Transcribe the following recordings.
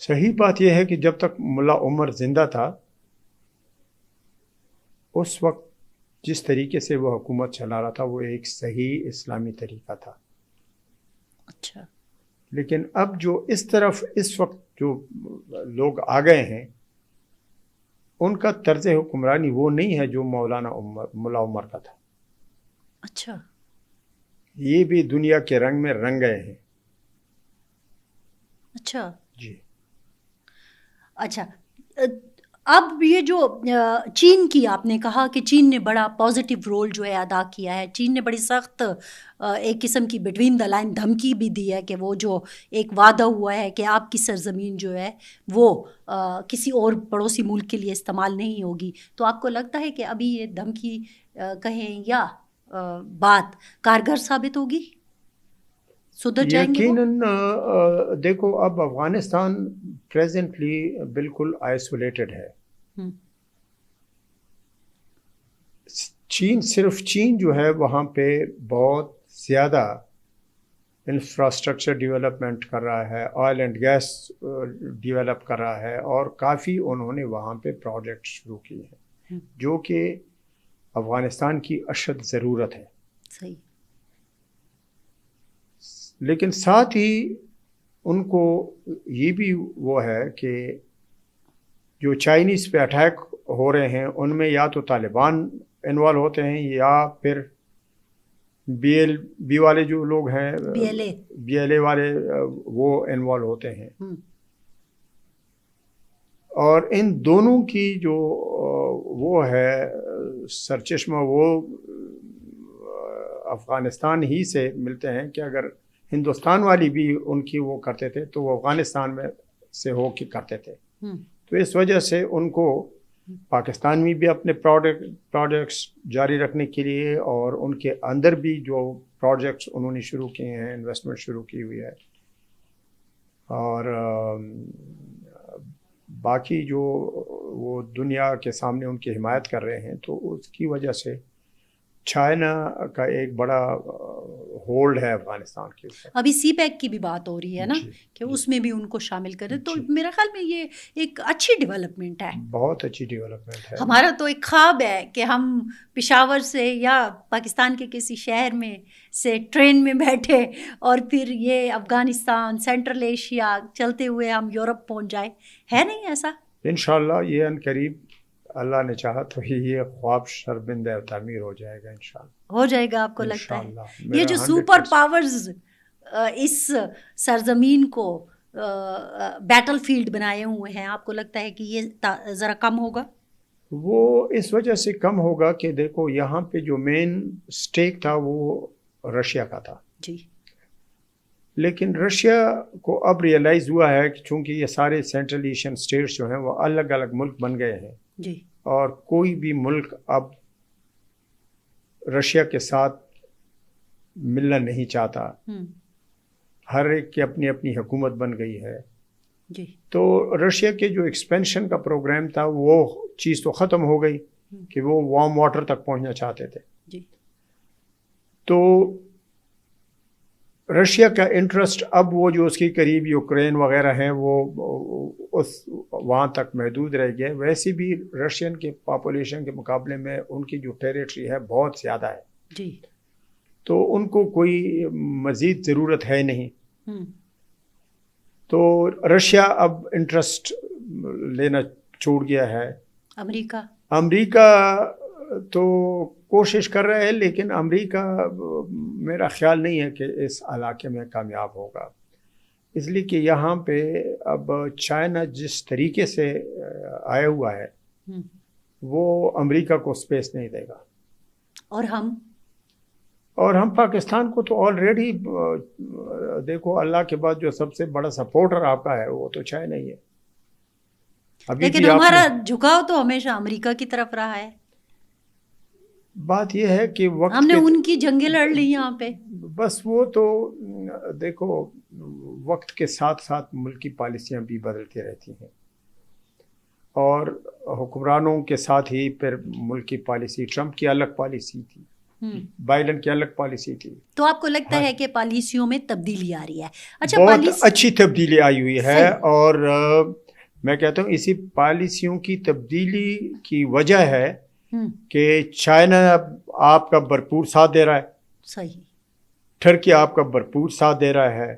صحیح بات یہ ہے کہ جب تک ملا عمر زندہ تھا اس وقت جس طریقے سے وہ حکومت چلا رہا تھا وہ ایک صحیح اسلامی طریقہ تھا. اچھا. لیکن اب جو اس طرف اس وقت جو لوگ آ گئے ہیں ان کا طرز حکمرانی وہ نہیں ہے جو ملا عمر کا تھا. اچھا. یہ بھی دنیا کے رنگ میں رنگ گئے ہیں. اچھا جی. اچھا. اب یہ جو چین کی آپ نے کہا کہ چین نے بڑا پازیٹیو رول جو ہے ادا کیا ہے. چین نے بڑی سخت ایک قسم کی بٹوین دا لائن دھمکی بھی دی ہے کہ وہ جو ایک وعدہ ہوا ہے کہ آپ کی سرزمین جو ہے وہ کسی اور پڑوسی ملک کے لیے استعمال نہیں ہوگی. تو آپ کو لگتا ہے کہ ابھی یہ دھمکی کہیں یا بات کارگر ثابت ہوگی؟ سدھر جائیں گے وہ؟ یقیناً دیکھو اب افغانستان پریزنٹلی بالکل آئسولیٹڈ ہے. صرف چین جو ہے وہاں پہ بہت زیادہ انفراسٹرکچر ڈیولپمنٹ کر رہا ہے, آئل اینڈ گیس ڈیولپ کر رہا ہے, اور کافی انہوں نے وہاں پہ پروجیکٹ شروع کیے ہیں جو کہ افغانستان کی اشد ضرورت ہے. صحیح. لیکن ساتھ ہی ان کو یہ بھی وہ ہے کہ جو چائنیز پہ اٹیک ہو رہے ہیں ان میں یا تو طالبان انوالو ہوتے ہیں یا پھر بی والے جو لوگ ہیں بی ایل اے والے وہ انوالو ہوتے ہیں. اور ان دونوں کی جو وہ ہے سرچشمہ وہ افغانستان ہی سے ملتے ہیں کہ اگر ہندوستان والی بھی ان کی وہ کرتے تھے تو وہ افغانستان میں سے ہو کے کرتے تھے. تو اس وجہ سے ان کو پاکستان میں بھی اپنے پروجیکٹس جاری رکھنے کے لیے اور ان کے اندر بھی جو پروجیکٹس انہوں نے شروع کیے ہیں, انویسٹمنٹ شروع کی ہوئی ہے, اور باقی جو وہ دنیا کے سامنے ان کی حمایت کر رہے ہیں, تو اس کی وجہ سے چائنا کا ایک بڑا ہولڈ ہے افغانستان کے اوپر. ابھی سی پیک کی بھی بات ہو رہی ہے نا کہ اس میں بھی ان کو شامل کرے, تو میرا خیال میں یہ ایک اچھی ڈیولپمنٹ ہے. بہت اچھی ڈیولپمنٹ ہے. ہمارا تو ایک خواب ہے کہ ہم پشاور سے یا پاکستان کے کسی شہر میں سے ٹرین میں بیٹھے اور پھر یہ افغانستان, سینٹرل ایشیا چلتے ہوئے ہم یورپ پہنچ جائیں. ہے نہیں ایسا؟ انشاءاللہ یہ ان قریب اللہ نے چاہا تو یہ خواب شرمندہ تعمیر ہو جائے گا. انشاءاللہ ہو جائے گا. آپ کو لگتا ہے یہ جو سپر پاورز اس سرزمین کو بیٹل فیلڈ بنائے ہوئے ہیں, آپ کو لگتا ہے کہ یہ ذرا کم ہوگا؟ وہ اس وجہ سے کم ہوگا کہ دیکھو یہاں پہ جو مین سٹیک تھا وہ رشیا کا تھا. جی. لیکن رشیا کو اب ریئلائز ہوا ہے کہ چونکہ یہ سارے سینٹرل ایشین اسٹیٹس جو ہیں وہ الگ الگ ملک بن گئے ہیں. جی. اور کوئی بھی ملک اب رشیا کے ساتھ ملنا نہیں چاہتا. ہر ایک کی اپنی اپنی حکومت بن گئی ہے. جی. تو رشیا کے جو ایکسپینشن کا پروگرام تھا وہ چیز تو ختم ہو گئی کہ وہ وارم واٹر تک پہنچنا چاہتے تھے. جی. تو رشیا کا انٹرسٹ اب وہ جو اس کے قریب یوکرین وغیرہ ہیں وہ اس وہاں تک محدود رہ گئے. ویسے بھی رشین کے پاپولیشن کے مقابلے میں ان کی جو ٹیریٹری ہے بہت زیادہ ہے. جی. تو ان کو کوئی مزید ضرورت ہے نہیں. تو رشیا اب انٹرسٹ لینا چھوڑ گیا ہے. امریکہ تو کوشش کر رہا ہے, لیکن امریکہ میرا خیال نہیں ہے کہ اس علاقے میں کامیاب ہوگا, اس لیے کہ یہاں پہ اب چائنا جس طریقے سے آیا ہوا ہے وہ امریکہ کو اسپیس نہیں دے گا. اور ہم پاکستان کو تو آلریڈی دیکھو اللہ کے بعد جو سب سے بڑا سپورٹر آپ کا ہے وہ تو چائنا ہی ہے. لیکن ہمارا جھکاؤ تو ہمیشہ امریکہ کی طرف رہا ہے. بات یہ ہے کہ وقت ہم نے ان کی جنگیں لڑ لی یہاں پہ. بس وہ تو دیکھو وقت کے ساتھ ساتھ ملکی پالیسیاں بھی بدلتی رہتی ہیں, اور حکمرانوں کے ساتھ ہی پھر ملکی پالیسی, ٹرمپ کی الگ پالیسی تھی, بائیڈن کی الگ پالیسی تھی. تو آپ کو لگتا ہے کہ پالیسیوں میں تبدیلی آ رہی ہے؟ اچھا، بہت اچھی تبدیلی آئی ہوئی ہے, اور میں کہتا ہوں اسی پالیسیوں کی تبدیلی کی وجہ ہے کہ چائنا آپ کا بھرپور ساتھ دے رہا ہے, صحیح, ٹرکی آپ کا بھرپور ساتھ دے رہا ہے,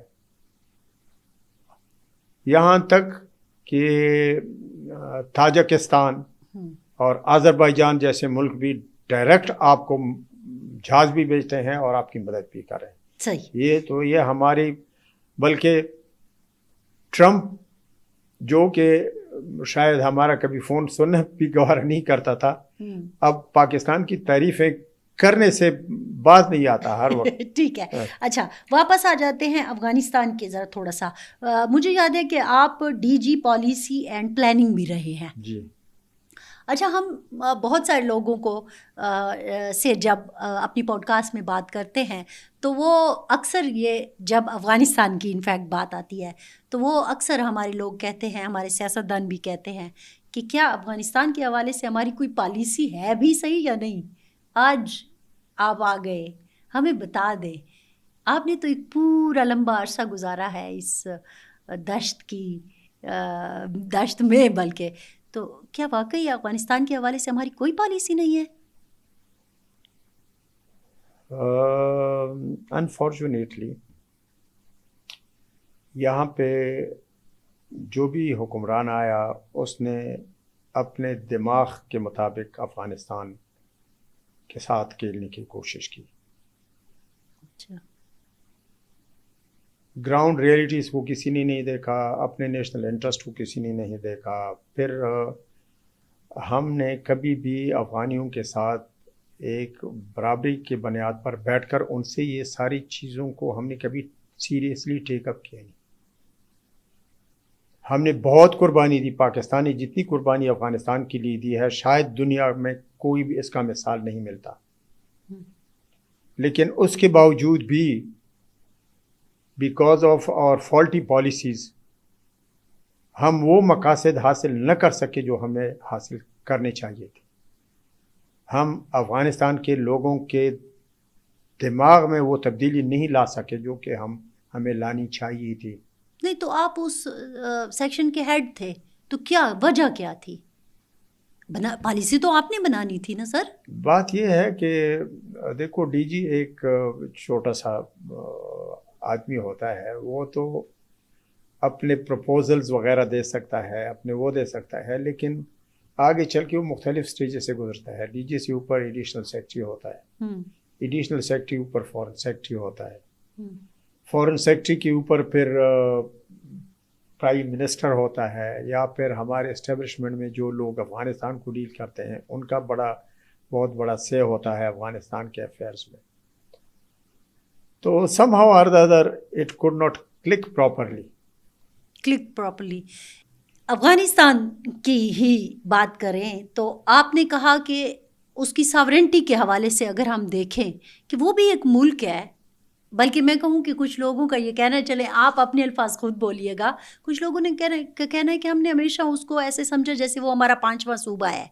یہاں تک کہ تاجکستان اور آذربائیجان جیسے ملک بھی ڈائریکٹ آپ کو جہاز بھی بھیجتے ہیں اور آپ کی مدد بھی کر رہے ہیں. صحیح. یہ ہماری, بلکہ ٹرمپ جو کہ شاید ہمارا کبھی فون سننا بھی گوارا نہیں کرتا تھا, اب پاکستان کی تعریفیں کرنے سے بات نہیں آتا ہر وقت. ٹھیک ہے. اچھا, واپس آ جاتے ہیں افغانستان کے ذرا تھوڑا سا. مجھے یاد ہے کہ آپ D G policy and planning بھی رہے ہیں. جی. اچھا, ہم بہت سارے لوگوں کو سے جب اپنی پوڈ کاسٹ میں بات کرتے ہیں تو وہ اکثر یہ, جب افغانستان کی انفیکٹ بات آتی ہے تو وہ اکثر ہمارے لوگ کہتے ہیں, ہمارے سیاستدان بھی کہتے ہیں کہ کیا افغانستان کے حوالے سے ہماری کوئی پالیسی ہے بھی صحیح یا نہیں. آج آپ آ گئے, ہمیں بتا دیں, آپ نے تو ایک پورا لمبا عرصہ گزارا ہے اس دشت میں, بلکہ تو کیا واقعی افغانستان کے حوالے سے ہماری کوئی پالیسی نہیں ہے؟ انفارچونیٹلی یہاں پہ جو بھی حکمران آیا اس نے اپنے دماغ کے مطابق افغانستان کے ساتھ کھیلنے کی کوشش کی. اچھا. گراؤنڈ ریئلٹیز کو کسی نے نہیں دیکھا, اپنے نیشنل انٹرسٹ کو کسی نے نہیں دیکھا. پھر ہم نے کبھی بھی افغانیوں کے ساتھ ایک برابری کے بنیاد پر بیٹھ کر ان سے یہ ساری چیزوں کو ہم نے کبھی سیریسلی ٹیک اپ کیا نہیں. ہم نے بہت قربانی دی, پاکستان نے جتنی قربانی افغانستان کے لیے دی ہے شاید دنیا میں کوئی بھی اس کا مثال نہیں ملتا. لیکن اس کے باوجود بھی بیکاز آف اور فالٹی پالیسیز ہم وہ مقاصد حاصل نہ کر سکے جو ہمیں حاصل کرنے چاہیے تھے. ہم افغانستان کے لوگوں کے دماغ میں وہ تبدیلی نہیں لا سکے جو کہ ہمیں لانی چاہیے تھی. نہیں تو آپ اس سیکشن کے ہیڈ تھے, تو کیا وجہ کیا تھی؟ پالیسی تو آپ نے بنانی تھی نا سر. بات یہ ہے کہ دیکھو, ڈی جی ایک چھوٹا سا آدمی ہوتا ہے, وہ تو اپنے پروپوزلز وغیرہ دے سکتا ہے, اپنے وہ دے سکتا ہے, لیکن آگے چل کے وہ مختلف سٹیجز سے گزرتا ہے. ڈی جی سے اوپر ایڈیشنل سیکٹری ہوتا ہے, ایڈیشنل سیکٹری اوپر فورن سیکٹری ہوتا ہے, فورن سیکٹری کے اوپر پھر پرائم منسٹر ہوتا ہے, یا پھر ہمارے اسٹیبلشمنٹ میں جو لوگ افغانستان کو ڈیل کرتے ہیں ان کا بہت بڑا سے ہوتا ہے افغانستان کے افیئرس میں. تو somehow or the other it could not click properly. Afghanistan کی ہی بات کریں تو آپ نے کہا کہ اس کی ساورنٹی کے حوالے سے اگر ہم دیکھیں کہ وہ بھی ایک ملک ہے, بلکہ میں کہوں کہ کچھ لوگوں کا یہ کہنا, چلیں آپ اپنے الفاظ خود بولیے گا, کچھ لوگوں نے کہنا ہے کہ ہم نے ہمیشہ اس کو ایسے سمجھا جیسے وہ ہمارا 5واں صوبہ ہے,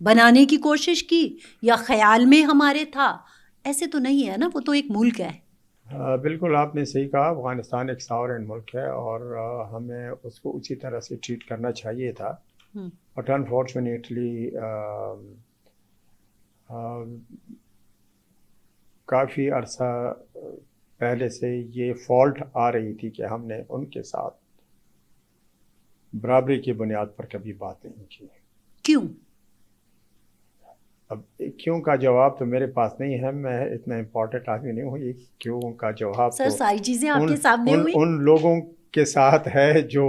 بنانے کی کوشش کی یا خیال میں ہمارے تھا. ایسے تو نہیں ہے نا, وہ تو ایک ملک ہے. بالکل آپ نے صحیح کہا, افغانستان ایک ساورن ملک ہے اور ہمیں اس کو اسی طرح سے ٹریٹ کرنا چاہیے تھا. بٹ انفارچونیٹلی کافی عرصہ پہلے سے یہ فالٹ آ رہی تھی کہ ہم نے ان کے ساتھ برابری کی بنیاد پر کبھی بات نہیں کی. کیوں؟ اب کیوں کا جواب تو میرے پاس نہیں ہے, میں اتنا امپورٹنٹ آدمی نہیں ہوں. یہ کیوں کا جواب سر ساری چیزیں آپ کے سامنے ہوئی, ان لوگوں کے ساتھ ہے جو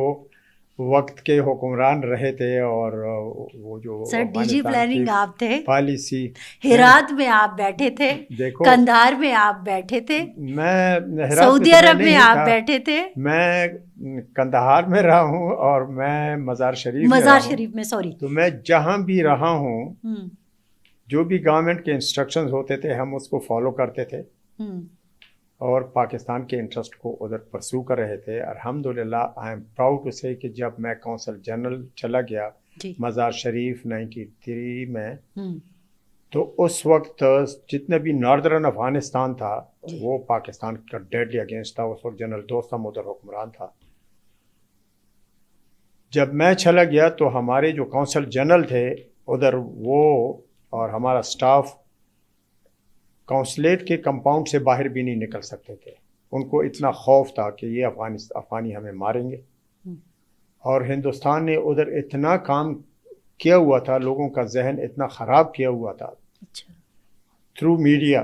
وقت کے حکمران رہے تھے, اور وہ جو سر ڈی جی پلاننگ آپ تھے, پالیسی ہرات میں آپ بیٹھے تھے, قندھار میں آپ بیٹھے تھے, میں سعودی عرب میں آپ بیٹھے تھے, میں قندھار میں رہا ہوں, اور میں مزار شریف میں سوری, تو میں جہاں بھی رہا ہوں جو بھی گورنمنٹ کے انسٹرکشنز ہوتے تھے ہم اس کو فالو کرتے تھے, اور پاکستان کے انٹرسٹ کو ادھر پرسو کر رہے تھے. الحمدللہ آئی ایم پراؤڈ ٹو سے کہ جب میں کونسل جنرل چلا گیا مزار شریف 93 میں, تو اس وقت جتنے بھی ناردرن افغانستان تھا وہ پاکستان کا ڈیڈلی اگینسٹ تھا. اس وقت جنرل دوستم ادھر حکمران تھا. جب میں چلا گیا تو ہمارے جو کونسل جنرل تھے ادھر وہ اور ہمارا سٹاف کونسلیٹ کے کمپاؤنڈ سے باہر بھی نہیں نکل سکتے تھے. ان کو اتنا خوف تھا کہ یہ افغانی ہمیں ماریں گے. اور ہندوستان نے ادھر اتنا کام کیا ہوا تھا, لوگوں کا ذہن اتنا خراب کیا ہوا تھا تھرو میڈیا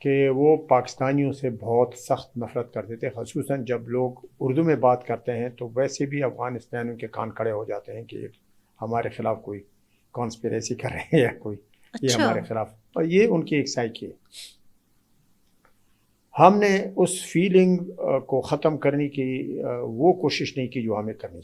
کہ وہ پاکستانیوں سے بہت سخت نفرت کرتے تھے. خصوصاً جب لوگ اردو میں بات کرتے ہیں تو ویسے بھی افغانستانیوں کے کان کھڑے ہو جاتے ہیں کہ ہمارے خلاف کوئی کانسپیریسی کر رہے ہیں یا کوئی یہ ہمارے خلاف. اور یہ ان کی ایک سائیکی ہے. ہم نے اس فیلنگ کو ختم کرنے کی وہ کوشش نہیں کی جو ہمیں کرنی چاہیے.